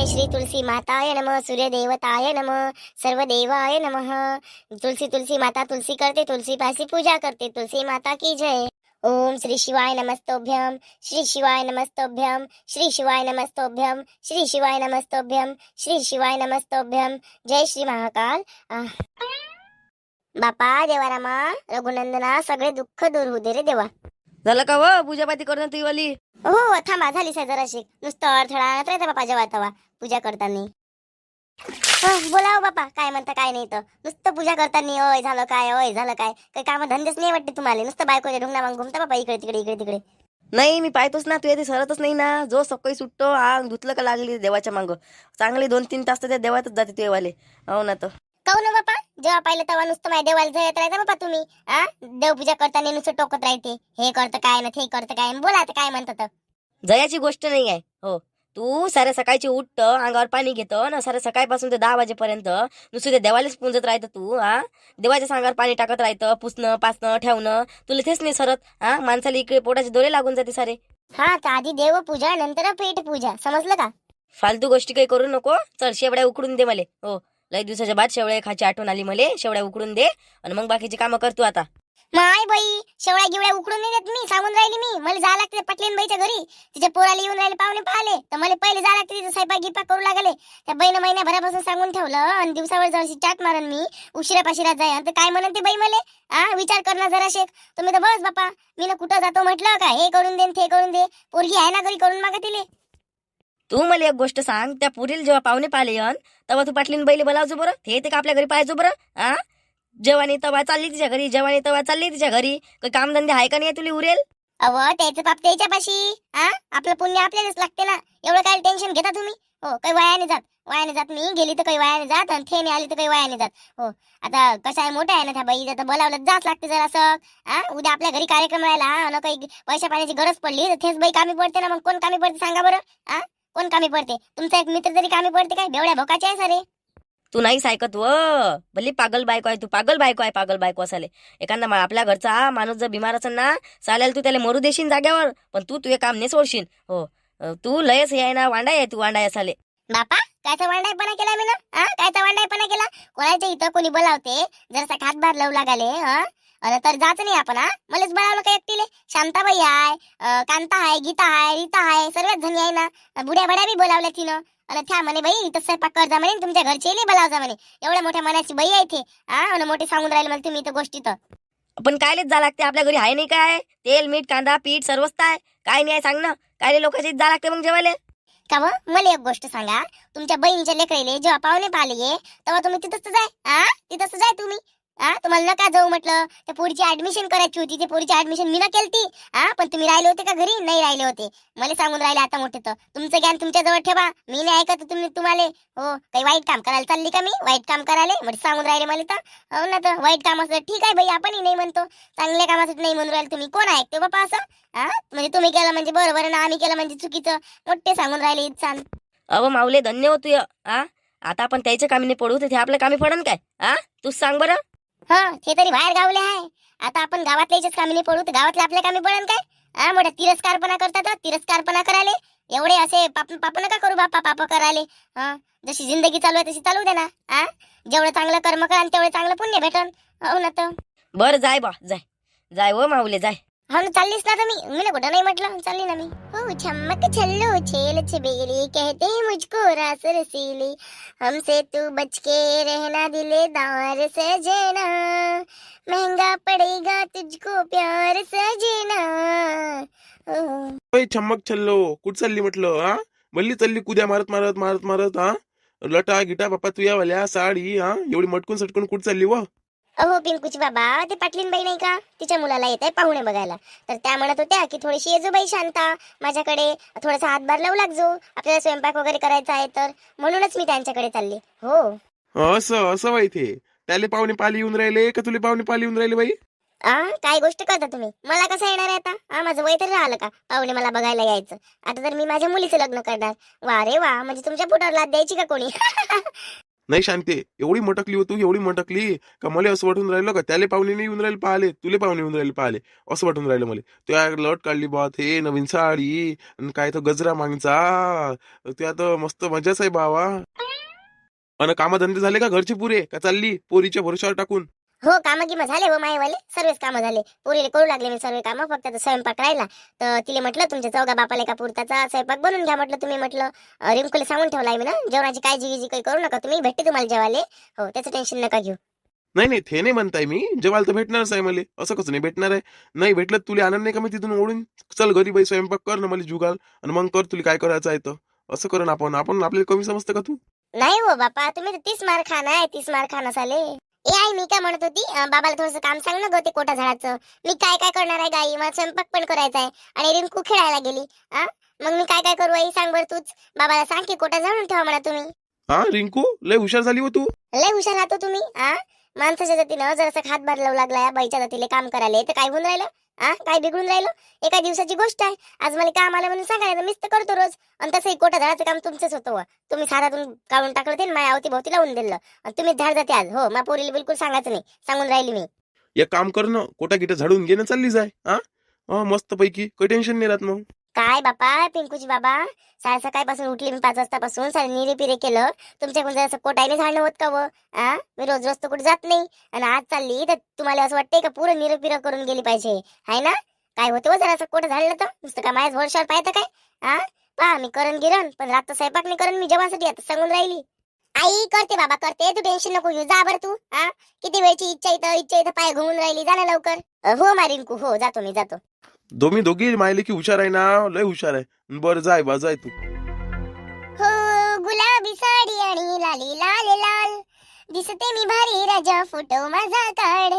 श्री तुलसी माताय नमः, सूर्य देवताय नमः, सर्व देवाय नमः। तुलसी तुलसी माता तुलसी करते, तुलसी पासी पूजा करते, तुलसी माता की जय। ओम श्री शिवाय नमस्तोभ्यम, श्री शिवाय नमस्तोभ्यम, श्री शिवाय नमस्तोभ्यम, श्री शिवाय नमस्तोभ्यम, श्री शिवाय नमस्तोभ्यम। जय श्री महाकाल। बापा देवारामा रघुनंदना सगळे दुःख दूर होऊ दे रे देवा। झालं का व पूजापाती करणं तुझी वाली? हो थांबा, झाली जराशी, नुसतं अडथळा आणत राहता बापा जेव्हा तेव्हा पूजा करताना। बोला हो बापा, काय म्हणता काय नाही तर नुसतं पूजा करताना ओय झालं काय, ओय झालं काय, काही काम धंदेच नाही वाटते तुम्हाला, नुसतं बायकोच्या ढुंगणा मग घुमता बापा इकडे तिकडे इकडे तिकडे। नाही मी पाहतोच ना, तू येते सरतच नाही ना, जो सकाळी सुटतो आंग धुतलं का लागली देवाच्या मांग, चांगले 2-3 तास तर त्या देवातच जाते तुझे वाले। हो ना तर काहून हो बापा, जेव्हा पाहिलं तेव्हा नुसतं माझ्या देवाला जयत राहता बापा तुम्ही। देवपूजा करताना नुसतं टोकत राहते, हे करतं काय ना ते करतं काय, बोला आता काय म्हणतात। जयाची गोष्ट नाही आहे। हो तू साऱ्या सकाळची उठत, अंगावर पाणी घेतो ना, साऱ्या सकाळपासून ते 10 वाजेपर्यंत नुसतं ते देवालाच पुंजत राहतं तू। देवाच्या सांगावर पाणी टाकत राहतं, पुसणं पासणं ठेवणं, तुला तेच नाही सरत। माणसाला इकडे पोटाचे दोरे लागून जाते सारे। तर आधी देव पूजा नंतर पेट पूजा, समजलं का? फालतू गोष्टी काही करू नको, चल शेवड्या उकडून दे मले। हो लई दिवसाच्या बाद शेवड्या खायची आठवण आली मले, शेवड्या उकडून दे आणि मग बाकीची कामं कर तू आता। माय बाई, शेवळ्या गिवळ्या उकडून नाही देत मी, सांगून राहिली मी। मला जा लागते पटलीन बाईच्या घरी, तिच्या पोराला येऊन राहिले पाहुणे पाहिले, तर मला पहिले जा लागते तिथे स्वयंपाक गिपाक करू लागले। त्या बाईनं महिन्याभरापासून सांगून ठेवलं आणि दिवसावर जशी चाट मारन मी, उशिरा पाशिरा जाय तर काय म्हणते बाई मले। विचार कर ना जरा शेख तुम्ही, तर बस बापा मी ना कुठं जातो म्हटलं का हे करून दे ते करून दे, पोरगी आहे ना घरी करून मागा तिले। तू मला एक गोष्ट सांग, त्या पुरील जेव्हा पाहुणे पाहिले तेव्हा तू पाटलीन बैली बोलावजो बरं, ते येते का आपल्या घरी पाहायचो बरं। जेवानी तवा चालली तिच्या घरी, जेवानी तवा चालली तिच्या घरी, काही कामधंदे आहे का नाही तुला उरेल? अव त्याचं पाप त्याच्यापाशी, आपलं पुण्य आपल्यालाच लागते ना, एवढं काय टेन्शन घेता तुम्ही? हो काही वायाने जात मी गेली तर काही वायाने जात आणि थे आली तर काही वायाने जात। हो आता कसं आहे, मोठं आहे ना त्या बाई, तर बोलावलं जाच लागते जरा असं। उद्या आपल्या घरी कार्यक्रम राहिला ना, काही पैशा पाण्याची गरज पडली तर थेच बाई कामी पडते ना, मग कोण कामी पडते सांगा बरं? कोण कामी पडते? तुमचा एक मित्र तरी कामी पडते काय? बेवड्या भोकाचे आहे सारे। तू नाहीच ऐकत व, भली पागल बायको आहे तू, पागल बायको आहे, पागल बायको असाले। एखादा आपल्या घरचा माणूस जर बिमार असेल ना, चालेल तू त्याला मरू देशील जाग्यावर, पण तू तुझे काम नाही सोडशील। हो तू लयच हे आहे ना, वांडाय आहे तू, वांडाय असाले। बापा कायचा वांडायपणा केला मी ना? कायचा वांडायपणा केला? कोणाच्या इथं कोणी बोलावते जरसा हातभार लावू लागाले तर जात नाही आपण। मलाच बोलावलं का एकटीले? शांताबाई आहे, कांता आहे, गीता आहे, रीता आहे, सर्वच जणी आहे ना, बुड्या बड्या बी बोलावल्या तिनं। आणि त्या म्हणे बाई इथं स्वयंपाक कर जा म्हणे, तुमच्या घरचे बोलाव जा म्हणे, एवढ्या मोठ्या मनाची बाई आहे ते। आणि मोठे सांगून राहिले मला तुम्ही इथं गोष्टी तर। पण कायलेच जा लागते, आपल्या घरी आहे नाही काय तेल मीठ कांदा पीठ सर्वच आहे, काय नाही आहे सांग ना, कायले लोकांची जा लागते मग जेवायला? का मला एक गोष्ट सांगा, तुमच्या बहिणीच्या लेकराले जेव्हा पाहुणे पाहिले तेव्हा तुम्ही तिथंच जाय, तिथंच जाय तुम्ही। तुम्हाला नका जाऊ म्हटलं, त्या पोरीची ऍडमिशन करायची होती, त्या पोरीची ऍडमिशन मी ना केलती। पण तुम्ही राहिले होते का घरी? नाही राहिले होते, मला सांगून राहिले आता मोठे तर। तुमचं ज्ञान तुमच्या जवळ ठेवा, मी नाही ऐकत तुम्हाला। हो काही वाईट काम करायला चालली का मी? वाईट काम करायला म्हणजे सांगून राहिले मला तर। हो ना, तर वाईट काम असलं ठीक आहे बाई, आपणही नाही म्हणतो, चांगल्या कामासाठी नाही म्हणून राहिले तुम्ही, कोण ऐकतो बापा असं? म्हणजे तुम्ही केलं म्हणजे बरोबर ना, आम्ही केलं म्हणजे चुकीचं, मोठे सांगून राहिले इच्छान। अव माऊले धन्य हो तू। आता आपण त्याच्या कामी नाही पडू तर ते आपल्या कामी पडन काय? तूच सांग बरं। ते तरी बाहेर गावले आहे, आता आपण गावातल्याच्याच कामी नाही पडू तर गावातल्या आपल्या कामी पडन काय? मोठा तिरस्कारपणा करतात, तिरस्कारपणा करायले एवढे असे पाप नका करू बापा, पाप करायले। जशी जिंदगी चालू आहे तशी चालू दे ना। जेवढं चांगलं कर्म करा तेवढं चांगलं पुण्य भेटन। हो ना तर बरं जाय बा, जाय जाय व माऊले जाय। हो ना, चाललीस ना तुम्ही? मी ना कुठं नाही म्हटलं, चालली ना मी। हो छमक छल्लो छेल छबेली कहते मुझको रास रसीली, हमसे तू बच के रहना दिलेदार सजना, महंगा पडेगा तुझको प्यार सजना। छम्मक छल्लो कुठं चालली म्हटलं? मल्ली चालली कुद्या मारत मारत मारत मारत लटा गिटा बाप्पा तू यावाल्या साडी एवढी मटकून सटकून कुठं चालली व? अहो पिंकूची बाबा, ते पाटलीन बाई नाही का, तिच्या मुलाला येत आहे पाहुणे बघायला, तर त्या म्हणत होत्या की थोडीशी येजो बाई शांता माझ्याकडे, थोडासा हातभार लावू लागजो, आपल्याला स्वयंपाक वगैरे करायचा आहे तर, म्हणूनच मी त्यांच्याकडे चालले। हो असं असं बाई, ते त्याले पाहुणे पाली येऊन राहिले का तुले पाहुणे पाली येऊन राहिले बाई? काय गोष्ट करता तुम्ही? मला कसं येणार आहे आता? माझं वय तरी राहिलं का पाहुणे मला बघायला यायचं? आता तर मी माझ्या मुलीचं लग्न करणार। वा रे वा, म्हणजे तुमच्या पोटावर लाद द्यायची का कोणी? नाही शांते, एवढी मटकली हो तू, एवढी मटकली का मला असं वाटून राहिलं का त्याले पाहुणे नाही येऊन राहिले पाहिले, तुले पाहुणे येऊन राहिले पाहिले, असं वाटून राहिलं मला. त्या लट काढली बात, हे नवीन साडी आणि काय तो गजरा मागचा, त्या तर मस्त मजाच आहे बावा. अन कामधंदे झाले का घरचे पुरे, का चालली पोरीच्या भरोशावर टाकून? हो काम गिम झाले हो मायवाले, सर्वच कामं झाले. पोरीले करू लागले मी सर्व कामं, फक्त आता स्वयंपाक राहिला. तर तिले म्हटलं तुमच्या चौघा बापाला का पुरताचा स्वयंपाक बनवून घ्या म्हटलं. तुम्ही म्हटलं रिंकूला सांगून ठेवलाय मी ना, जेवणाची काळजी गिजी काही करू नका तुम्ही, भेटते तुम्हाला जेवाले. हो त्याचं टेन्शन नका घेऊ. नाही नाही, ते नाही म्हणताय मी, जेवायला तर भेटणारच आहे मला, असं कसं नाही भेटणार आहे. नाही भेटलं तुला आनंद नाही का मी तिथून ओढून? चल घरी बाई स्वयंपाक कर ना मला जुगाल, आणि मग कर तुला काय करायचं आहे तर. असं करून आपण आपण आपल्याला कमी समजतं का तू? नाही हो बापा, तुम्ही तर 30 मार खाना आहे, 30 मार खाना साले. ए आई मी काय म्हणत होती, बाबाला थोडंसं काम सांग ना ग ते कोटा झाडाचं. मी काय काय करणार आहे गाई, मला स्वयंपाक पण करायचा आहे आणि रिंकू खेळायला गेली. मग मी काय काय करू आई, सांग बरं तूच. बाबाला सांग की कोटा झाडून ठेवा म्हणा तुम्ही. हा रिंकू, लय हुशार झाली हो तू. लय हुशार राहतो तुम्ही. माणसाच्या जातीनं जरासं हातभार लावू लागला या बाईच्या जातीले काम करायला, तर काय होऊन राहिलं? काय बिघडून राहिलं? एका दिवसाची गोष्ट आहे. आज मला काम आलं म्हणून सांगायला मीच तर करतो रोज. आणि तसंही कोटा झाडाचं काम तुमचंच होतं व. तुम्ही साधातून काढून टाकलं ते माझ्या अवती भोवती लावून दिलं, आणि तुम्ही झाड जाते आज. हो मा पोरीला बिलकुल सांगायचं नाही, सांगून राहिली मी. एक काम कर ना, कोटा गिटा झाडून घेणं चालली जाय. मस्त पैकी, काही टेन्शन नाही राहत मग. काय बापा पिंकूची बाबा, सकाळपासून उठली मी 5 वाजतापासून, सारे निरे पिरे केलं. तुमच्याकडून जर असं कोटाईने झाडणं होत का व? मी रोज रोज तर कुठे जात नाही, आणि आज चालली तर तुम्हाला असं वाटतंय का पुरं निरपिरं करून गेली पाहिजे, हाय ना? काय होतं जरा असं कोट झालं तर नुसतं का माझ्याच वर्षावर पाहतं काय? पहा मी करण गिरण, पण रात्र स्वयंपाक नाही करण मी जेवणासाठी आता सांगून राहिली. आई करते बाबा करते, तू टेन्शन नको घेऊ. जा बरं तू. किती वेळची इच्छा इथं पाय घुमून राहिली, जा ना लवकर. हो मारिंकू, हो जातो मी जातो. दोघी मायले की हुशार आहे ना, लय हुशार आहे. बरं जाय बा, जाय तू. हो गुलाबी साडी आणि लाली लाल लाल, दिसते मी भारी राजा फोटो माझा काढ.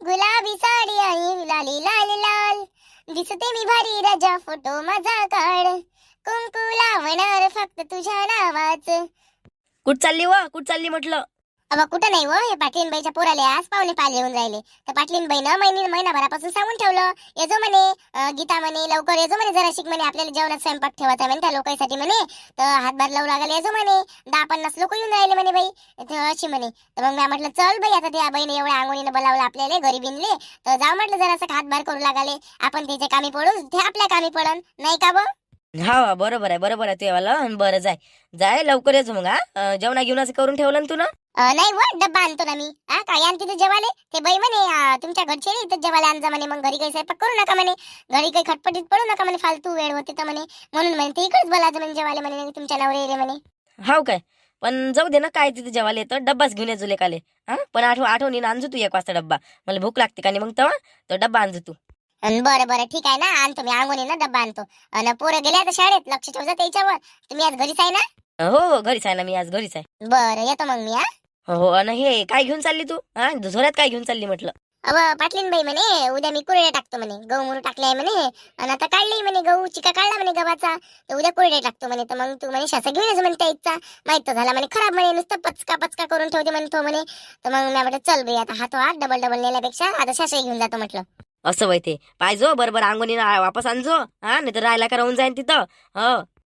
गुलाबी साडी आणि लाली लाल लाल, दिसते मी भारी राजा फोटो माझा काढ. कुंकू लावणार फक्त तुझ्या नावाचं. कुठ चालली म्हटलं? अबा कुठं नाही व, हे पाटलीनबाईच्या पोराले आज पाहुणे पाले येऊन राहिले. तर पाटलीनबाईनं महिनाभरापासून सांगून ठेवलं, येजो म्हणे गीता म्हणे लवकर येजो म्हणे, जरा शिक म्हणे आपल्याला जेवणात स्वयंपाक ठेवायचा म्हणे त्या लोकांसाठी म्हणे. तर हातभार लावू लागले येजो म्हणे, 10-50 लोक येऊन राहिले म्हणे बाई, अशी म्हणे. तर मग मी म्हटलं चल बाई, आता त्या बाईने एवढ्या अंगोणीनं बोलावलं आपल्याला घरी बिनले, तर जाऊ म्हटलं जरासं हातभार करू लागले. आपण त्याच्या कामी पडू, ते आपल्या कामी पडन नाही का ब? हा बरोबर आहे तुझ्यावाला. बरं जाय जाय लवकर येतो मग. जेवणा घेऊन करून ठेवलं ना तू ना? नाही व, डब्बा आणतो ना मी. काय आणते ते जेवाले? ते बाई म्हणे तुमच्या घरचे नाही इथं जेवायला आणजा म्हणे, मग घरी काही स्वयंपाक करू नका म्हणे, घरी काही खटपटीत पडू नका म्हणे, फालतू वेळ होते तर म्हणे, म्हणून म्हणे ते इकडेच बोलायचं म्हणे जेवायला म्हणे, तुमच्या नवरे येले म्हणे. हाव काय? पण जाऊ दे ना, काय तिथे जेवायला येतं, डब्बाच घेऊन येजो लेकाले. पण आठवणीनं आणजो तू 1 वाजता डब्बा, मला भूक लागते का नाही मग तेव्हा, तर डब्बा आणजो तू. बरं ठीक आहे ना, आणतो मी अंगोनी ना डब्बा आणतो. आणि पोरं गेले आता शाळेत, लक्ष ठेवजा त्याच्यावर. तुम्ही आज घरीच आहे ना? हो घरीच आहे ना, मी आज घरीच आहे. बरं येतो मग मी. हो आणि हे काय घेऊन चालली तू? झोऱ्यात काय घेऊन चालली म्हटलं? अव पाटलीनबाई म्हणे उद्या मी कुरडे टाकतो म्हणे, गहू म्हणून टाकले आहे म्हणे, आणि आता काढली म्हणे गहू, चिका काढला म्हणे गव्हाचा, तर उद्या कुरडे टाकतो म्हणे. तर मग तू म्हणे शासा घेऊन येतो म्हणे त्या इच्छा, माहित तर झाला म्हणे खराब म्हणे, नुसतं पचका करून ठेवते म्हणे तो म्हणे. तर मग मी म्हटलं चल बाई, आता हात डबल नेल्यापेक्षा आता शासा घेऊन जातो म्हटलं. असं वय ते पाहिजो बरोबर अंगोनी वापस आणजो. नाही तर राहायला का राहून जाईन तिथं.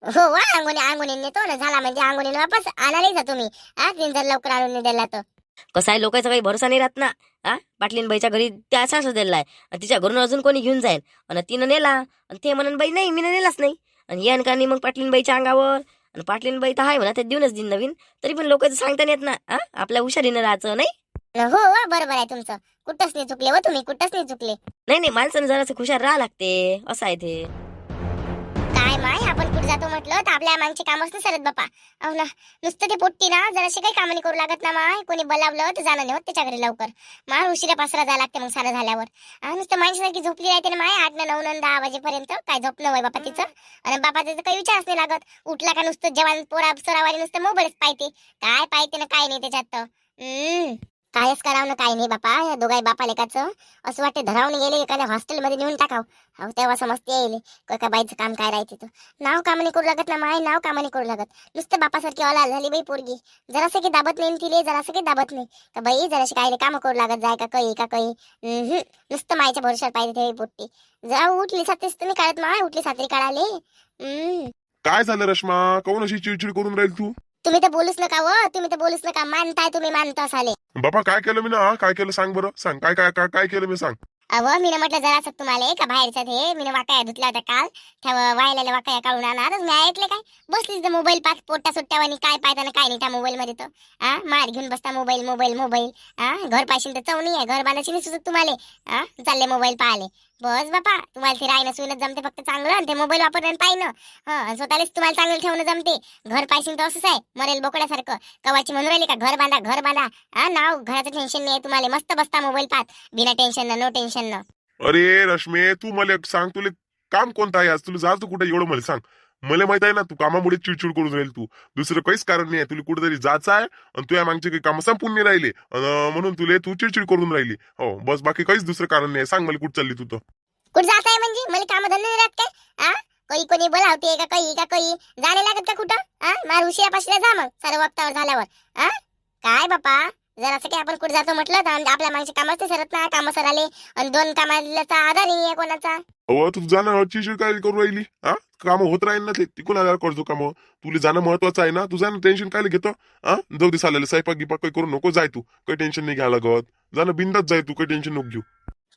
हो वा, अंगोनी नेतो ना, झाला म्हणजे अंगोनी वापस आणायला जातो मी. तीन जर लवकर आणून दिला तर कसं आहे, लोकांचा काही भरोसा नाही राहत ना. पाटलीन बाईच्या घरी त्या सासू दिलाय, आणि तिच्या घरून अजून कोणी घेऊन जाईल, आणि तिनं नेला, आणि ते म्हणून बाई नाही मी नेलाच नाही, आणि या अनकानी मग पाटलीन बाईच्या अंगावर, आणि पाटलीन बाई तर आहे म्हणा ते देऊनच देईन नवीन, तरी पण लोकांचं सांगता येत ना. आपल्या हुशारीनं राहायचं नाही. हो वा, बरोबर आहे तुमचं. कुठंच नाही चुकले व तुम्ही, कुठंच नाही चुकले. नाही माणसानं जरासं हुशार राहा लागते, असं आहे ते. काय माय, आपण कुठे जातो म्हटलं तर आपल्या मागची कामच नाही सरत बापा. अहो ना, नुसतं ते पोट्टी ना जराशी काही कामं नाही करू लागत ना माय, कोणी बोलावलं तर जाणं नाही होत त्याच्या घरी लवकर. माय उशिरा पासरा जायला लागते मग सारं झाल्यावर. नुसतं माणसासारखी झोपली राहते ना माय, 8, 9, 10 वाजेपर्यंत. काय झोपणं वय बापा तिचं. आणि बापाचं तर काही विचारच नाही लागत, उठला का नुसतं जवान पोरा सरावारी नुसतं मोबाईलच पाहते. काय पाहते ना काय नाही त्याच्यात तर. कायच करावं ना काय नाही बापा, या दोघाही बापा लेकाचं असं वाटते धरावून गेले एखाद्या हॉस्टेलमध्ये नेऊन टाकाव. हो तेव्हा समजते येईल का बाईचं काम काय राहते. तर नाव कामाने करू लागत ना माय, नाव कामाने करू लागत. नुसतं बापासारखी अलाल झाली बाई पोरगी, जरासं काही दाबत नाही तिले, जरासं काही दाबत नाही का बाई, जराशी काय कामं करू लागत जाय का काही. नुसतं मायच्या भरोशावर पाहिजे ते पोट्टी. जाऊ उठली सात्रीच तुम्ही काढत माय, उठली सात्री काढाले. काय झालं रश्मा, काऊन अशी चिडचिड करून राहील तू? तुम्ही तर बोलूच नका व तुम्ही तर बोलूच नका मानताय तुम्ही मानता साले. बाबा काय केलं मी ना हा? काय केलं सांग बरं, सांग काय काय काय काय केलं मी, सांग. अव मी म्हटलं जरासं तुम्हाला का बाहेरच्या हे मी वाकाया धुतल्या होत्या काल त्या वायलेल्या वाकाया काढून आणा तर मी ऐकले काय बसलीच मोबाईल पाच पोट्टा सुट्ट्यावानी काय पाहताना काय नाही त्या मोबाईल मध्ये तर मार घेऊन बसता मोबाईल मोबाईल मोबाईल घर पाशील तर चवणी आहे घर बांधायची नाही सुचत तुम्हाला चालले मोबाईल पाहिले. बस बापा तुम्हाला ते राहणं सुनत जमते फक्त चांगलं आणि ते मोबाईल वापरणं पाहिलं स्वतःलाच तुम्हाला चांगलं ठेवणं जमते. घर पाशील तर असंच आहे मरेल बोकड्यासारखं कवाची म्हणून राहिली का घर बांधा घर बांधा नाव घराचं टेन्शन नाही तुम्हाला मस्त बसता मोबाईल पाहत बिना टेन्शन नो टेन्शन न. अरे रश्मे तू मला सांग, तुला काम कोणतं आहे आज, तुला जायचं कुठे एवढं मला सांग. मला माहित आहे ना तू कामामुळे चिडचिड करून राहील, तू दुसरं काहीच कारण नाही आहे, तुला कुठेतरी जायचं आहे आणि तुझ्या मागचे काही काम संपून नाही राहिले म्हणून तुला तू चिडचिड करून राहिली. हो बस बाकी काहीच दुसरं कारण नाही. सांग मला कुठं चालली तू तर. कुठं जात आहे म्हणजे मला काम धंदे नाही राहत काय काही कोणी बोलावते का काही जाणे लागत का कुठं मार उशिरापाशीला जा मग सर्व वक्तावर झाल्यावर काय बापा जरासं काय आपण कुठे जातो म्हटलं तर आपल्या मागच्या कामाच ते सरत ना काम सराले आणि दोन कामाचा आधार नाही आहे कोणाचा. अहो तू जाणं चिडचिड काय करून राहिली काम होत राहील ना ते तिकून आल्यावर करतो काम. तुला जाणं महत्वाचं आहे ना, तू जाणं टेन्शन काय घेतो जाऊ दे साल्याला स्वयंपाक गिपाक काही करू नको, जाय तू काही टेन्शन नाही घ्यायला लागत, जाणं बिंदात जाय तू काही टेन्शन नको घेऊ.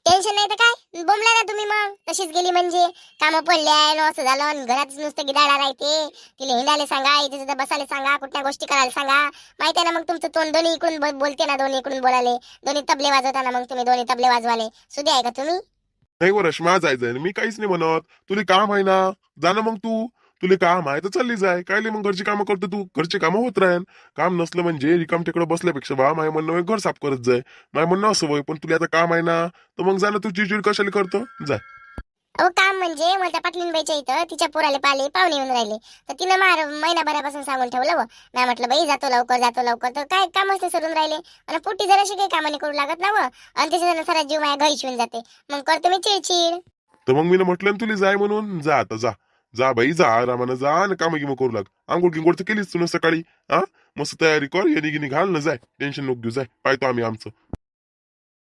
टेन्शन नाही तर काय बोंबला ना तुम्ही मग तशीच गेली म्हणजे काम पडले आहे असं झालं आणि घरात नुसतं गिदाडा राहते तिला हिंडायला सांगा इथे तिथे बसायला सांगा कुठल्या गोष्टी करायला सांगा माहिती आहे ना मग तुमचं तोंड दोन्ही इकडून बोलते ना दोन्ही इकडून बोलाले दोन्ही तबले वाजवताना मग तुम्ही दोन्ही तबले वाजवाले सुधी आहे का तुम्ही. नाही वर रश्मा जायचंय मी काहीच नाही म्हणत, तुला काम आहे ना जाणं मग तू, तुला काम आहे तर चालली जाय काय मग घरची कामं करतो तू, घरची कामं होत राहील. काम नसलं म्हणजे रिकाम तिकडं बसल्यापेक्षा बा माझ्या म्हणणं घर साफ करत जाय, माझ्या म्हणणं असं वय पण तुला आता काम आहे ना तर मग जाणं तू चिडचिड कशाला करतो जाय. अहो काम म्हणजे मला त्या पाटलीनबाईच्या इथं तिच्या पोराले पाले पाहुणे येऊन राहिले तर तिनं महिनाभरापासून सांगून ठेवलं नाही म्हटलं बाई जातो लवकर तर काय काम असते सरून राहिले आणि पोटी जराशी काही कामाने करू लागत ना आणि त्याच्या सारा जीव माझ्या घरी शिवून जाते मग करते मी चिडचिड. तर मग मी म्हटलं ना तुला जाय म्हणून, जा आता जा जा बाई जा आरामानं जा आणि कामं गिमं करू लाग. आंघोळ गिंगोळ तर केलीच तू सकाळी मस्त तयारी कर येणी गिनी घाल ना जाय, टेन्शन नको घेऊ जाय, पाहतो आम्ही आमचं.